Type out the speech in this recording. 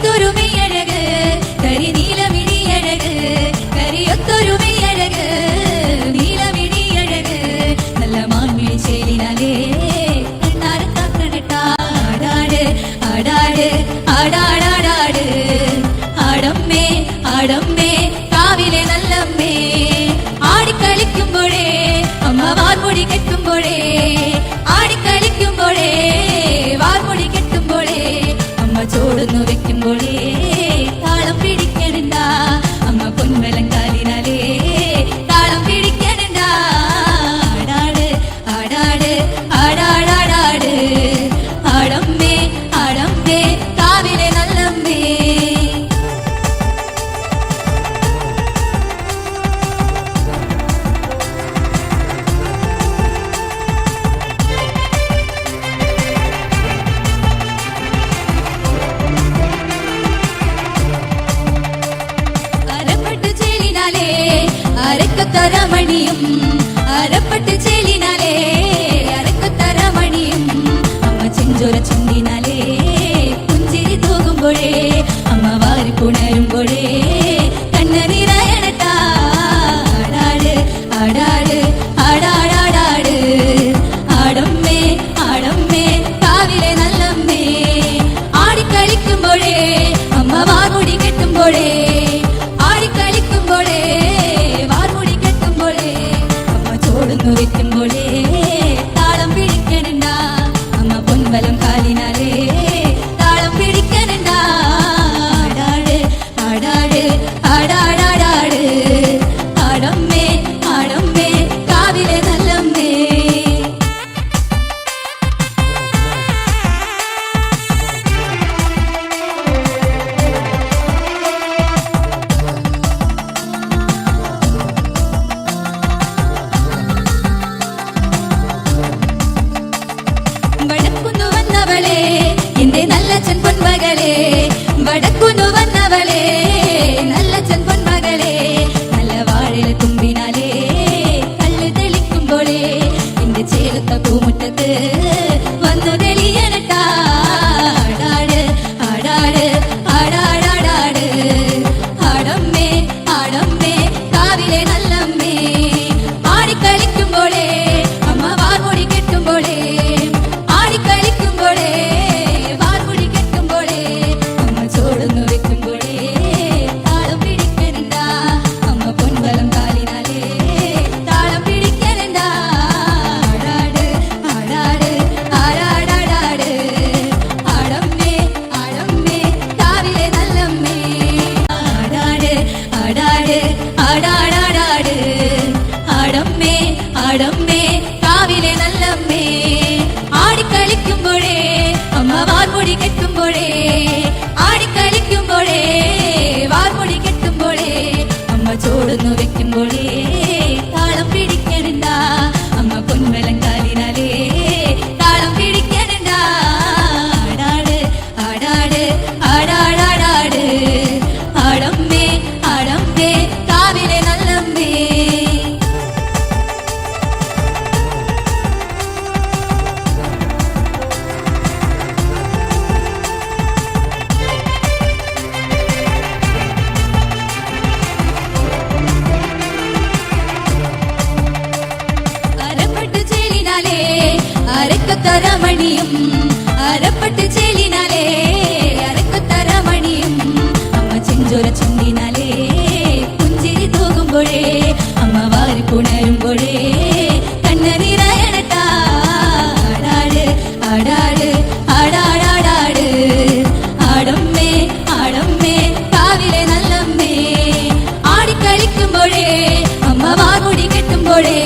കരിയൊത്തൊരുമയഴക് കരിനീലമിഴിയഴക് കരിയൊത്തൊരുമയഴക് നീലമിഴിയഴക് നല്ല മാൻമിഴി ചേലിനാലേ ആടാട് ആടാട് ആടാടാടാട് ആടമ്മേ ആടമ്മേ കാവിലെ നല്ലമ്മേ ആടിക്കളിക്കുമ്പോഴേ അമ്മ വാർമുടി കെട്ടുമ്പോഴേ ആടിക്കളിക്കുമ്പോഴേ വാർമുടി കെട്ടുമ്പോഴേ അമ്മ ചോടുന്നു വെക്കുമ്പോഴേ താളം പിടിക്കണണ്ട അമ്മ പൊൻവലം കാലിനാലേ താളം പിടിക്കണണ്ട ആടാട് ആടാട് ആടാടാടാട് ആടമ്മേ ആടമ്മേ കാവിലെ നല്ലമ്മേ അരക്കത്തരമണിയും അരപ്പട്ട് ചേലിനാലേ അരക്കത്തരമണിയും അമ്മ ചെഞ്ചോര ചുണ്ടിനാലേ പുഞ്ചിരി തൂകുമ്പോഴേ അമ്മ വാരി പുണരുമ്പോഴേ കണ്ണനിറയണട്ടാ ആടാട് ആടാട് ആടാടാടാട് ആടമ്മേ ആടമ്മേ കാവിലെ നല്ലമ്മേ ആടിക്കളിക്കുമ്പോഴേ അമ്മ വാർമുടി കെട്ടുമ്പോഴേ ആടിക്കളിക്കുമ്പോഴേ വാർമുടി കെട്ടുമ്പോഴേ അമ്മ ചോടുന്നു വെക്കുമ്പോഴേ താളം പിടിക്കണണ്ട അമ്മ പൊൻവലം കാലിനാലേ താളം പിടിക്കണണ്ട ആടാട് ആടാട് ആടാടാടാട് ആടമ്മേ ആടമ്മേ കാവിലെ നല്ലമ്മേ വടക്കുന്നു വന്നവളെ എന്റെ നല്ലച്ഛൻ പൊന്മകളെ വടക്കുന്നു വന്നവളെ നല്ലച്ഛൻ പൊന്മകളെ നല്ല വാഴല തുമ്പിനാലേ കല്ല് തെളിക്കുമ്പോഴേ എന്റെ ചേലത്ത പൂമുറ്റത്ത് വന്നു തെളിയനട്ടാ ആടാട് ആടാട് ആടാടാടാട് ആടമ്മേ ആടമ്മേ കാവിലെ നല്ലമ്മേ ആടിക്കളിക്കുമ്പോഴേ അമ്മ വാർമുടി കെട്ടുമ്പോഴേ ആടിക്കളിക്കുമ്പോഴേ വാർമുടി കെട്ടുമ്പോഴേ അമ്മ ചോടുന്നു വെക്കുമ്പോഴേ താളം പിടിക്കണണ്ട അമ്മ പൊൻവലം കാലിനാലേ താളം പിടിക്കണണ്ട ആടാട് ആടാട് ആടാടാടാട് ആടമ്മേ ആടമ്മേ കാവിലെ നല്ലമ്മേ ആടാട് ആടാട് ആടാടാടാട് ആടമ്മേ ആടമ്മേ കാവിലെ നല്ലമ്മേ ആടിക്കളിക്കുമ്പോഴേ അമ്മ വാർമുടി കെട്ടുമ്പോഴേ ആടിക്കളിക്കുമ്പോഴേ വാർമുടി കെട്ടുമ്പോഴേ അമ്മ ചോടുന്നു വെക്കുമ്പോഴേ താളം പിടിക്കണണ്ട അമ്മ പൊൻവലം കാലിനാലേ താളം പിടിക്കണണ്ട ആടാട് ആടാട് ആടാടാടാട് ആടമ്മേ ആടമ്മേ കാവിലെ നല്ലമ്മേ അരപ്പട്ട് ചേലിനാലേ അരക്കത്തരമണിയും അരപ്പട്ട് ചേലിനാലേ അരക്കത്തരമണിയും അമ്മ ചെഞ്ചോര ചുണ്ടിനാലേ പുഞ്ചിരി തൂകുമ്പോഴേ അമ്മ വാരി പുണരുമ്പോഴേ കണ്ണനിറയണട്ടാ ആടാട് ആടാട് ആടാടാടാട് ആടമ്മേ ആടമ്മേ കാവിലെ നല്ലമ്മേ ആടിക്കളിക്കുമ്പോഴേ അമ്മ വാർമുടി കെട്ടുമ്പോഴേ